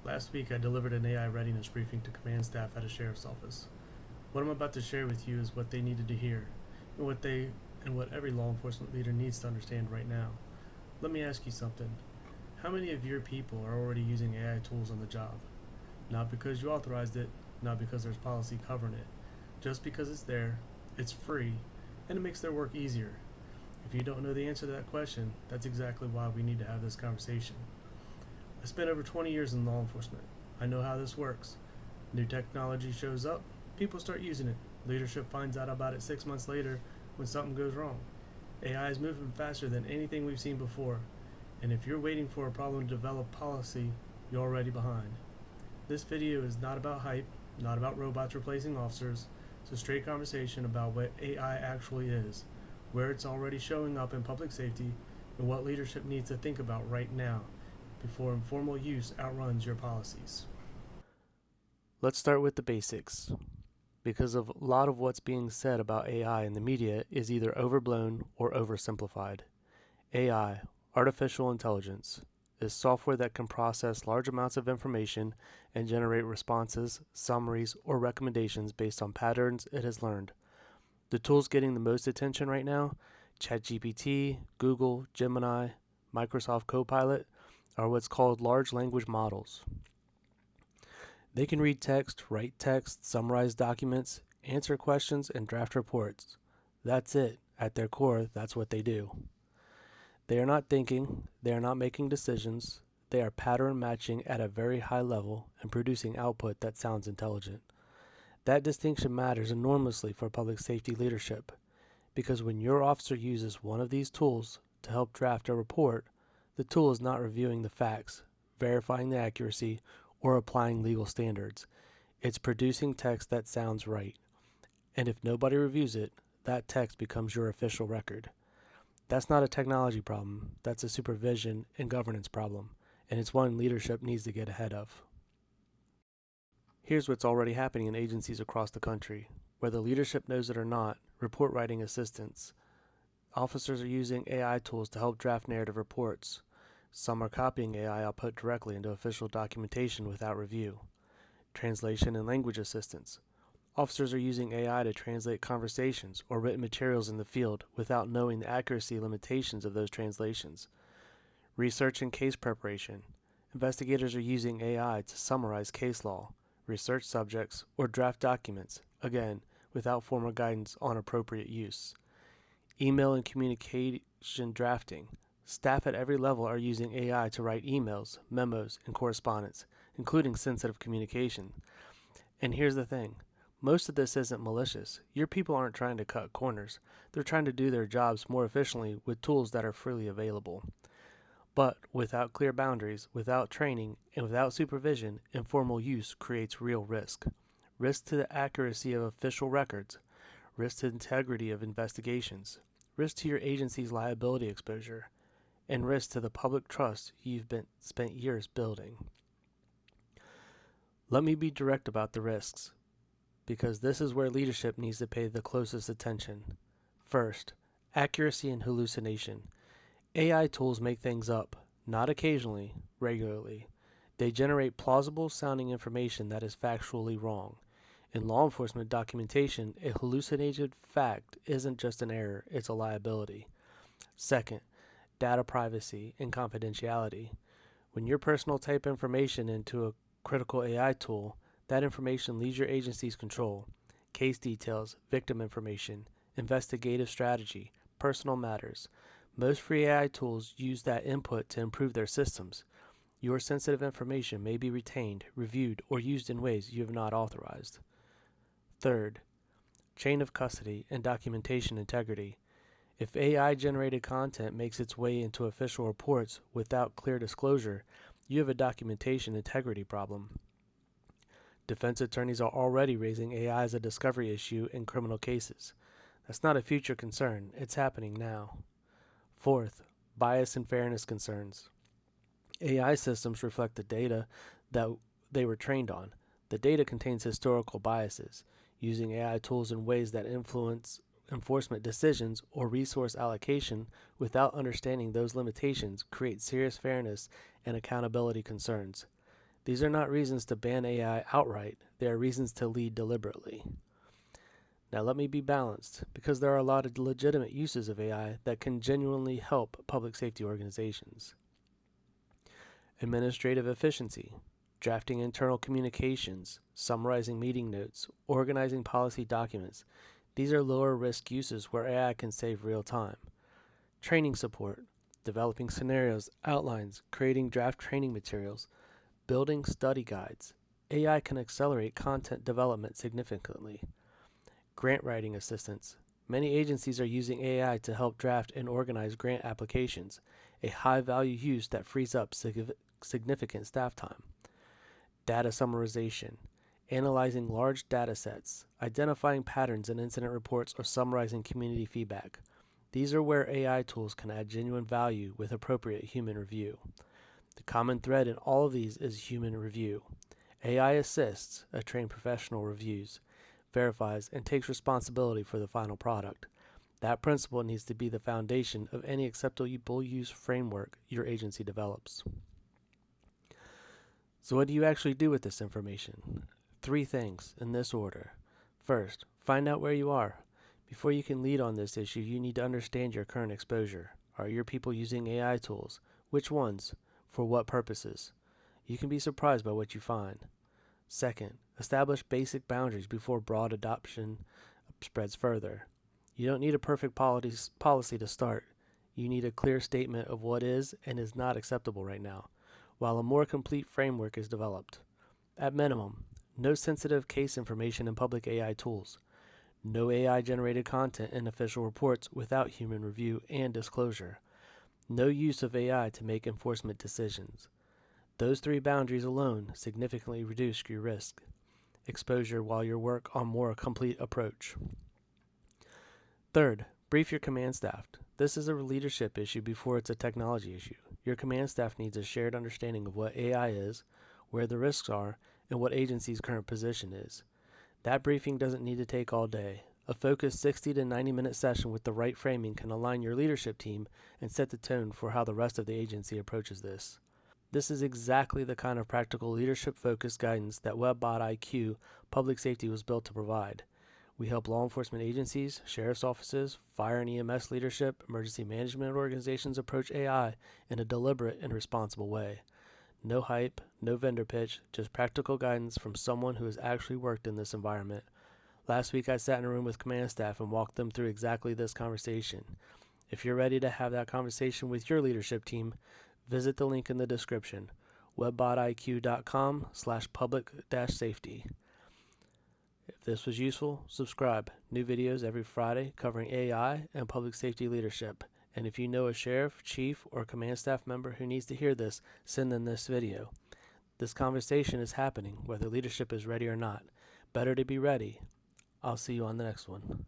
Last week I delivered an AI readiness briefing to command staff at a sheriff's office. What I'm about to share with you is what they needed to hear, and what every law enforcement leader needs to understand right now. Let me ask you something. How many of your people are already using AI tools on the job? Not because you authorized it, not because there's policy covering it, just because it's there, it's free, and it makes their work easier. If you don't know the answer to that question, that's exactly why we need to have this conversation. I spent over 20 years in law enforcement. I know how this works. New technology shows up, people start using it. Leadership finds out about it 6 months later when something goes wrong. AI is moving faster than anything we've seen before, and if you're waiting for a problem to develop policy, you're already behind. This video is not about hype, not about robots replacing officers. It's a straight conversation about what AI actually is, where it's already showing up in public safety, and what leadership needs to think about right now before informal use outruns your policies. Let's start with the basics, because a lot of what's being said about AI in the media is either overblown or oversimplified. AI, artificial intelligence, is software that can process large amounts of information and generate responses, summaries, or recommendations based on patterns it has learned. The tools getting the most attention right now, ChatGPT, Google, Gemini, Microsoft Copilot, are what's called large language models. They can read text, write text, summarize documents, answer questions, and draft reports. That's it. At their core, that's what they do. They are not thinking, they are not making decisions, they are pattern matching at a very high level and producing output that sounds intelligent. That distinction matters enormously for public safety leadership, because when your officer uses one of these tools to help draft a report, the tool is not reviewing the facts, verifying the accuracy, or applying legal standards. It's producing text that sounds right. And if nobody reviews it, that text becomes your official record. That's not a technology problem, that's a supervision and governance problem, and it's one leadership needs to get ahead of. Here's what's already happening in agencies across the country. Whether leadership knows it or not, report writing assistants. Officers are using AI tools to help draft narrative reports. Some are copying AI output directly into official documentation without review. Translation and language assistance. Officers are using AI to translate conversations or written materials in the field without knowing the accuracy limitations of those translations. Research and case preparation. Investigators are using AI to summarize case law, research subjects, or draft documents, again, without formal guidance on appropriate use. Email and communication drafting. Staff at every level are using AI to write emails, memos, and correspondence, including sensitive communication. And here's the thing. Most of this isn't malicious. Your people aren't trying to cut corners. They're trying to do their jobs more efficiently with tools that are freely available. But without clear boundaries, without training, and without supervision, informal use creates real risk. Risk to the accuracy of official records, risk to the integrity of investigations, risk to your agency's liability exposure, and risk to the public trust you've spent years building. Let me be direct about the risks, because this is where leadership needs to pay the closest attention. First, accuracy and hallucination. AI tools make things up, not occasionally, regularly. They generate plausible sounding information that is factually wrong. In law enforcement documentation, a hallucinated fact isn't just an error, it's a liability. Second, data privacy and confidentiality. When your personal type information into a critical AI tool, that information leaves your agency's control. Case details, victim information, investigative strategy, personal matters. Most free AI tools use that input to improve their systems. Your sensitive information may be retained, reviewed, or used in ways you have not authorized. Third, chain of custody and documentation integrity. If AI-generated content makes its way into official reports without clear disclosure, you have a documentation integrity problem. Defense attorneys are already raising AI as a discovery issue in criminal cases. That's not a future concern, it's happening now. Fourth, bias and fairness concerns. AI systems reflect the data that they were trained on. The data contains historical biases. Using AI tools in ways that influence enforcement decisions or resource allocation without understanding those limitations creates serious fairness and accountability concerns. These are not reasons to ban AI outright, they are reasons to lead deliberately. Now let me be balanced, because there are a lot of legitimate uses of AI that can genuinely help public safety organizations. Administrative efficiency, drafting internal communications, summarizing meeting notes, organizing policy documents. These are lower risk uses where AI can save real time. Training support, developing scenarios, outlines, creating draft training materials, building study guides. AI can accelerate content development significantly. Grant writing assistance. Many agencies are using AI to help draft and organize grant applications, a high value use that frees up significant staff time. Data summarization. Analyzing large data sets, identifying patterns in incident reports, or summarizing community feedback. These are where AI tools can add genuine value with appropriate human review. The common thread in all of these is human review. AI assists, a trained professional reviews, verifies, and takes responsibility for the final product. That principle needs to be the foundation of any acceptable use framework your agency develops. So what do you actually do with this information? 3 things, in this order. First, find out where you are. Before you can lead on this issue, you need to understand your current exposure. Are your people using AI tools? Which ones? For what purposes? You can be surprised by what you find. Second, establish basic boundaries before broad adoption spreads further. You don't need a perfect policy to start. You need a clear statement of what is and is not acceptable right now, while a more complete framework is developed. At minimum, no sensitive case information in public AI tools. No AI-generated content in official reports without human review and disclosure. No use of AI to make enforcement decisions. Those 3 boundaries alone significantly reduce your risk exposure while you work on more complete approach. Third, brief your command staff. This is a leadership issue before it's a technology issue. Your command staff needs a shared understanding of what AI is, where the risks are, and what agency's current position is. That briefing doesn't need to take all day. A focused 60 to 90-minute session with the right framing can align your leadership team and set the tone for how the rest of the agency approaches this. This is exactly the kind of practical leadership-focused guidance that WebBotIQ Public Safety was built to provide. We help law enforcement agencies, sheriff's offices, fire and EMS leadership, emergency management organizations approach AI in a deliberate and responsible way. No hype, no vendor pitch, just practical guidance from someone who has actually worked in this environment. Last week I sat in a room with command staff and walked them through exactly this conversation. If you're ready to have that conversation with your leadership team, visit the link in the description, webbotiq.com/public-safety. If this was useful, subscribe. New videos every Friday covering AI and public safety leadership. And if you know a sheriff, chief, or command staff member who needs to hear this, send them this video. This conversation is happening, whether leadership is ready or not. Better to be ready. I'll see you on the next one.